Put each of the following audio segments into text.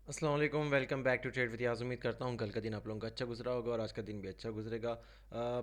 अस्सलाम वालेकुम, welcome back to trade with Yaz. उम्मीद करता हूँ कल का दिन आप लोगों का अच्छा गुजरा होगा और आज का दिन भी अच्छा गुजरेगा।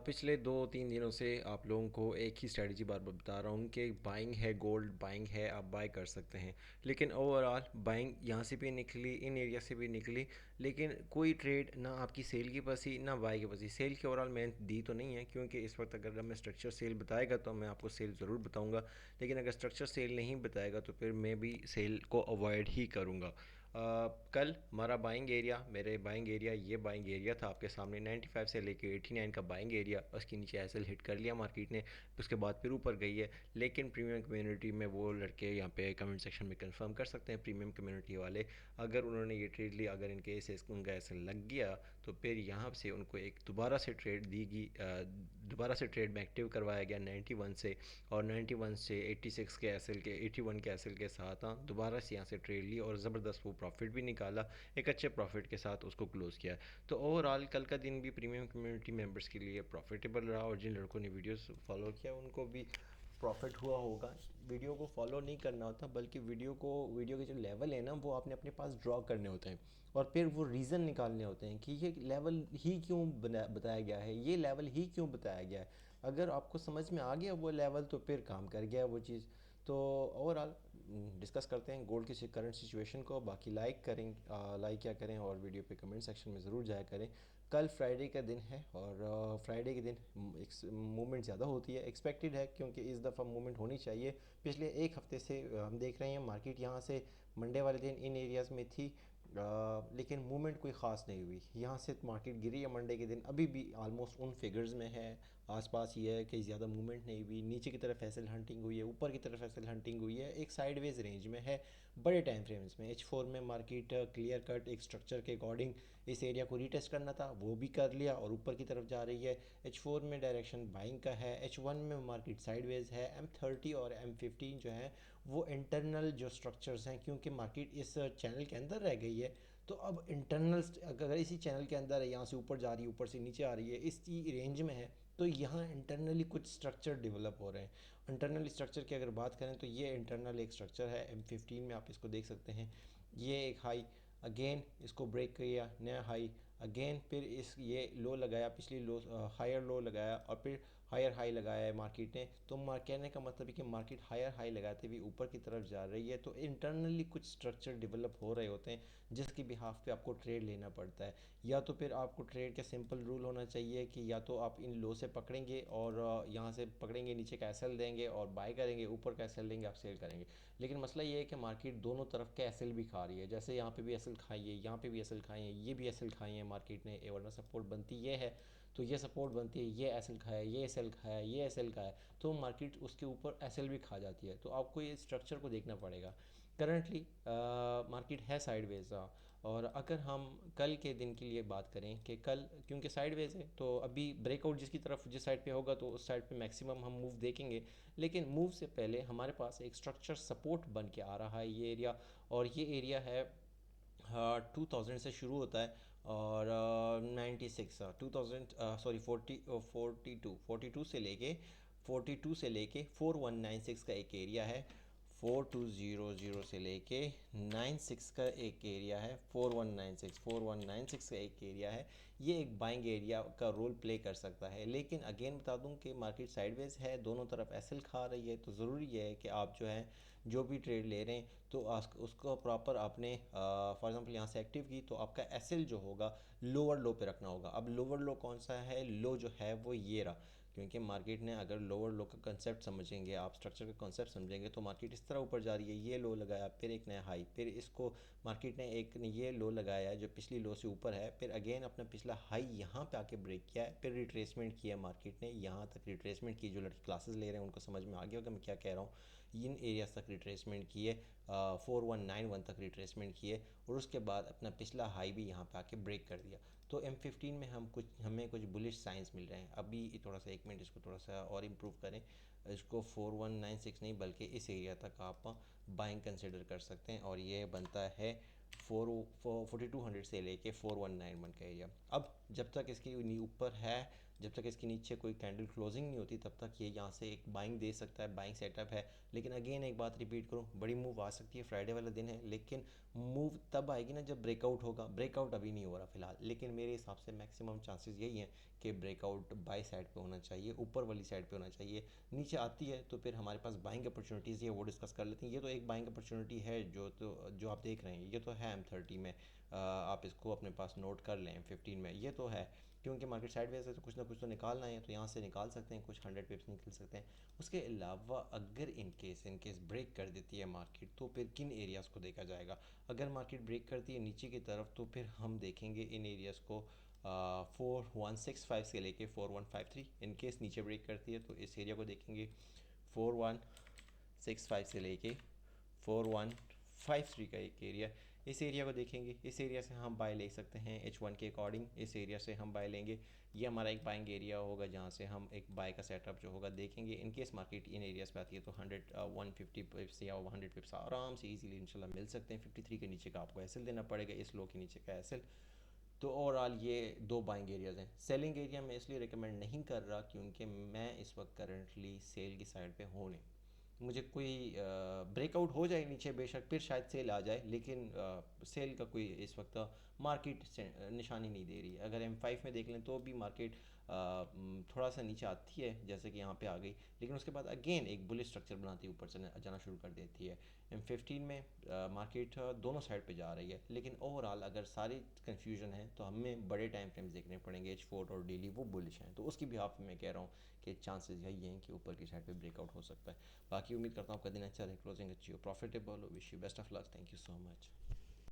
पिछले 2-3 दिनों से आप लोगों को एक ही स्ट्रेटजी बार बार बता रहा हूँ कि बाइंग है, गोल्ड बाइंग है, आप बाय कर सकते हैं। लेकिन ओवरऑल बाइंग यहाँ से भी निकली, इन एरिया से भी निकली, लेकिन कोई ट्रेड ना आपकी सेल की बसी ना बाय की बसी। सेल की ओवरऑल मैंने दी तो नहीं है, क्योंकि इस वक्त अगर मैं स्ट्रक्चर सेल बताएगा तो मैं आपको सेल ज़रूर बताऊँगा, लेकिन अगर स्ट्रक्चर सेल नहीं बताएगा तो फिर मैं भी सेल को अवॉइड ही करूँगा। कल हमारा बाइंग एरिया, मेरे बाइंग एरिया, ये बाइंग एरिया था आपके सामने 95 से लेके 89 का बाइंग एरिया। उसके नीचे एसएल हिट कर लिया मार्केट ने, उसके बाद फिर ऊपर गई है। लेकिन प्रीमियम कम्युनिटी में वो लड़के यहाँ पे कमेंट सेक्शन में कंफर्म कर सकते हैं, प्रीमियम कम्युनिटी वाले, अगर उन्होंने ये ट्रेड लिया, अगर इनके केस उनका एसएल लग गया तो फिर यहाँ से उनको एक दोबारा से ट्रेड दी गई, दोबारा से ट्रेड में एक्टिव करवाया गया 91 से, और 91 से 86 के एसएल के 81 के एसएल के साथ दोबारा से यहाँ से ट्रेड ली और ज़बरदस्त वो प्रॉफिट भी निकाला, एक अच्छे प्रॉफिट के साथ उसको क्लोज़ किया। तो ओवरऑल कल का दिन भी प्रीमियम कम्युनिटी मेंबर्स के लिए प्रॉफिटेबल रहा, और जिन लड़कों ने वीडियोस फॉलो किया उनको भी प्रॉफिट हुआ होगा। वीडियो को फॉलो नहीं करना होता, बल्कि वीडियो के जो लेवल है ना, वो आपने अपने पास ड्रॉ करने होते हैं, और फिर वो रीज़न निकालने होते हैं कि ये लेवल ही क्यों बताया गया है, ये लेवल ही क्यों बताया गया है। अगर आपको समझ में आ गया वो लेवल तो फिर काम कर गया वो चीज़। तो ओवरऑल डिस्कस करते हैं गोल्ड की करंट सिचुएशन को। बाकी लाइक क्या करें, और वीडियो पे कमेंट सेक्शन में ज़रूर जाया करें। कल फ्राइडे का दिन है, और फ्राइडे के दिन मूवमेंट ज़्यादा होती है, एक्सपेक्टेड है, क्योंकि इस दफ़ा मूवमेंट होनी चाहिए। पिछले एक हफ़्ते से हम देख रहे हैं मार्केट यहाँ से मंडे वाले दिन इन एरियाज़ में थी, लेकिन मूवमेंट कोई ख़ास नहीं हुई। यहाँ से मार्केट गिरी है मंडे के दिन, अभी भी आलमोस्ट उन फिगर्स में है, आसपास ये है कि ज़्यादा मूवमेंट नहीं हुई। नीचे की तरफ एसएल हंटिंग हुई है, ऊपर की तरफ एसएल हंटिंग हुई है, एक साइडवेज रेंज में है। बड़े टाइम फ्रेम्स में H4 में मार्केट क्लियर कट एक स्ट्रक्चर के अकॉर्डिंग इस एरिया को रीटेस्ट करना था, वो भी कर लिया और ऊपर की तरफ जा रही है। H4 में डायरेक्शन बाइंग का है, H1 में मार्केट साइडवेज है। M30 और M15 जो है वो इंटरनल जो स्ट्रक्चर्स हैं, क्योंकि मार्केट इस चैनल के अंदर रह गई है, तो अब इंटरनल अगर इसी चैनल के अंदर है, यहाँ से ऊपर जा रही है, ऊपर से नीचे आ रही है, इस रेंज में है, तो यहाँ इंटरनली कुछ स्ट्रक्चर डेवलप हो रहे हैं। इंटरनल स्ट्रक्चर की अगर बात करें तो ये इंटरनल एक स्ट्रक्चर है M15 में, आप इसको देख सकते हैं। ये एक हाई, अगेन इसको ब्रेक किया, नया हाई, अगेन फिर इस ये लो लगाया, पिछली लो हायर लो लगाया, और फिर हायर हाई लगाया है मार्केट ने। तो कहने का मतलब है कि मार्केट हायर हाई लगाते हुए ऊपर की तरफ जा रही है, तो इंटरनली कुछ स्ट्रक्चर डेवलप हो रहे होते हैं, जिसकी बिहाफ पे आपको ट्रेड लेना पड़ता है। या तो फिर आपको ट्रेड का सिंपल रूल होना चाहिए कि या तो आप इन लो से पकड़ेंगे और यहाँ से पकड़ेंगे, नीचे का एसएल देंगे और बाय करेंगे, ऊपर का एसएल देंगे, आप सेल करेंगे। लेकिन मसला ये है कि मार्केट दोनों तरफ का एसएल भी खा रही है, जैसे यहाँ पे भी एसएल खाई है, यहाँ पे भी एसएल खाई है, ये भी एसएल खाई है मार्केट ने, वरना सपोर्ट बनती ये है, तो ये सपोर्ट बनती है, ये एसएल खाया, ये एसएल खाया, ये एसएल खाया, तो मार्केट उसके ऊपर एसएल भी खा जाती है। तो आपको ये स्ट्रक्चर को देखना पड़ेगा। करंटली मार्केट है साइडवेज। और अगर हम कल के दिन के लिए बात करें कि कल क्योंकि साइडवेज है, तो अभी ब्रेकआउट जिसकी तरफ जिस साइड पे होगा तो उस साइड पे मैक्सिमम हम मूव देखेंगे। लेकिन मूव से पहले हमारे पास एक स्ट्रक्चर सपोर्ट बन के आ रहा है ये एरिया, और ये एरिया है 2000 से शुरू होता है, और 96 2000 सॉरी 42 से लेके 4196 का एक एरिया है। 4200 से लेके 96 का एक एरिया है, 4196 का एक एरिया है। ये एक बाइंग एरिया का रोल प्ले कर सकता है। लेकिन अगेन बता दूं कि मार्केट साइडवेज है, दोनों तरफ एसएल खा रही है, तो ज़रूरी है कि आप जो है जो भी ट्रेड ले रहे हैं तो उसको प्रॉपर आपने फॉर एग्जांपल यहाँ से एक्टिव की, तो आपका एसएल जो होगा लोअर लो पे रखना होगा। अब लोअर लो कौन सा है, लो जो है वो ये रहा, क्योंकि मार्केट ने अगर लोअर लो का कंसेप्ट समझेंगे, आप स्ट्रक्चर का कंसेप्ट समझेंगे, तो मार्केट इस तरह ऊपर जा रही है, ये लो लगाया, फिर एक नया हाई, फिर इसको मार्केट ने एक ये लो लगाया जो पिछली लो से ऊपर है, फिर अगेन अपना पिछला हाई यहाँ पे आके ब्रेक किया है, फिर रिट्रेसमेंट किया मार्केट ने, यहाँ तक रिट्रेसमेंट की। जो लड़के क्लासेस ले रहे हैं उनको समझ में आ गया होगा मैं क्या कह रहा हूँ। इन एरियाज तक रिट्रेसमेंट किए, 4191 तक रिट्रेसमेंट किए, और उसके बाद अपना पिछला हाई भी यहाँ पे आके ब्रेक कर दिया। तो M15 में हमें कुछ बुलिश साइंस मिल रहे हैं। अभी थोड़ा सा एक मिनट इसको थोड़ा सा और इम्प्रूव करें, इसको 4196 नहीं बल्कि इस एरिया तक आप बाइंग कंसिडर कर सकते हैं, और ये बनता है 4200 से लेके 4191 का एरिया। अब जब तक इसकी ऊपर है, जब तक इसके नीचे कोई कैंडल क्लोजिंग नहीं होती, तब तक ये यहाँ से एक बाइंग दे सकता है, बाइंग सेटअप है। लेकिन अगेन एक बात रिपीट करूँ, बड़ी मूव आ सकती है, फ्राइडे वाला दिन है, लेकिन मूव तब आएगी ना जब ब्रेकआउट होगा। ब्रेकआउट अभी नहीं हो रहा फिलहाल, लेकिन मेरे हिसाब से मैक्सिमम चांसेस यही हैं कि ब्रेकआउट बाई साइड पे होना चाहिए, ऊपर वाली साइड पे होना चाहिए। नीचे आती है तो फिर हमारे पास बाइंग अपॉर्चुनिटीज़ है, वो डिस्कस कर लेते हैं। ये तो एक बाइंग अपॉर्चुनिटी है जो आप देख रहे हैं, ये तो है M30 में। आप इसको अपने पास नोट कर लें, 15 में ये तो है, क्योंकि मार्केट साइडवेज है तो कुछ ना कुछ तो निकालना है, तो यहाँ से निकाल सकते हैं, कुछ 100 पिप्स निकल सकते हैं। उसके अलावा अगर इन केस ब्रेक कर देती है मार्केट, तो फिर किन एरियाज़ को देखा जाएगा। अगर मार्केट ब्रेक करती है नीचे की तरफ, तो फिर हम देखेंगे इन एरियाज़ को 4165 से लेके 4153। इन केस नीचे ब्रेक करती है तो इस एरिया को देखेंगे, 4165 से लेके 4153 का एक एरिया, इस एरिया को देखेंगे। इस एरिया से हम बाय ले सकते हैं H1 के अकॉर्डिंग, इस एरिया से हम बाय लेंगे। ये हमारा एक बाइंग एरिया होगा जहाँ से हम एक बाय का सेटअप जो होगा देखेंगे। In case market in areas पे आती है तो 150 पिप्स या 100 पिप्स आराम से इजीली इंशाल्लाह मिल सकते हैं। 53 के नीचे का आपको एसएल देना पड़ेगा, इस लो के नीचे का एसएल। तो ओवरऑल ये दो बाइंग एरियाज़ हैं। सेलिंग एरिया मैं इसलिए रिकमेंड नहीं कर रहा क्योंकि मैं इस वक्त करंटली सेल की साइड पे हूँ नहीं। मुझे कोई ब्रेकआउट हो जाए नीचे बेशक, फिर शायद सेल आ जाए, लेकिन सेल का कोई इस वक्त मार्केट निशानी नहीं दे रही है। अगर M5 में देख लें तो भी मार्केट थोड़ा सा नीचे आती है, जैसे कि यहाँ पे आ गई, लेकिन उसके बाद अगेन एक बुलिश स्ट्रक्चर बनाती है, ऊपर से जाना शुरू कर देती है। M15 में मार्केट दोनों साइड पे जा रही है, लेकिन ओवरऑल अगर सारी कन्फ्यूजन है तो हमें बड़े टाइम फ्रेम्स देखने पड़ेंगे। H4 और डेली वो बुलिश हैं, तो उसकी भी हाफ में मैं कह रहा हूँ कि चांसेस यही हैं कि ऊपर की साइड पे ब्रेकआउट हो सकता है। बाकी उम्मीद करता हूँ आपका दिन अच्छा रहे, क्लोजिंग अच्छी हो, प्रॉफिटेबल हो। Wish you best of luck, thank you so much.